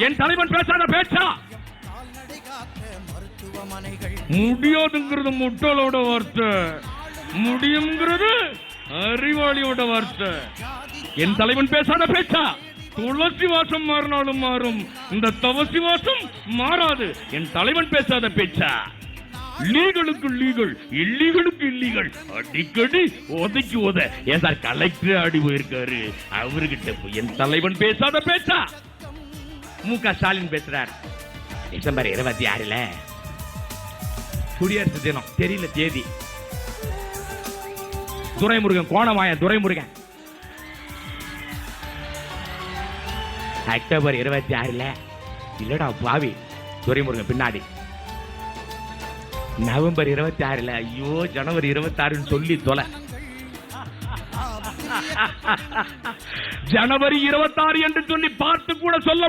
என் தலைவன் பேசாத பேச்சா? முடியாதுங்கிறது முட்டாளோட வார்த்தை, முடியுங்கிறது அறிவாளியோட வார்த்தை. என் தலைவன் பேசாத பேச்சா? துளசி வாசம் மாறினாலும் மாறும், இந்த தவசி வாசம் மாறாது. என் தலைவன் பேசாத பேச்சா? லீகலுக்கு லீகல், இல்லீகலுக்கு இல்லீகல், அடிக்கடி உதைக்கு உத. ஏன் சார் கலெக்டர் ஆடி போயிருக்காரு, அவர்கிட்ட போய் என் தலைவன் பேசாத பேச்சா? மு.க. ஸ்டாலின் பேசுறார். டிசம்பர் 26 குடியரசு தினம், தெரியல தேதி. துரைமுருகன் கோணமாய துரைமுருகன் அக்டோபர் 26 இல்லடா பாவி துரைமுருகன் பின்னாடி. நவம்பர் 26 ஐயோ ஜனவரி 26 சொல்லி தொலை. ஜனவரி 26 என்று சொல்லி பார்த்து கூட சொல்ல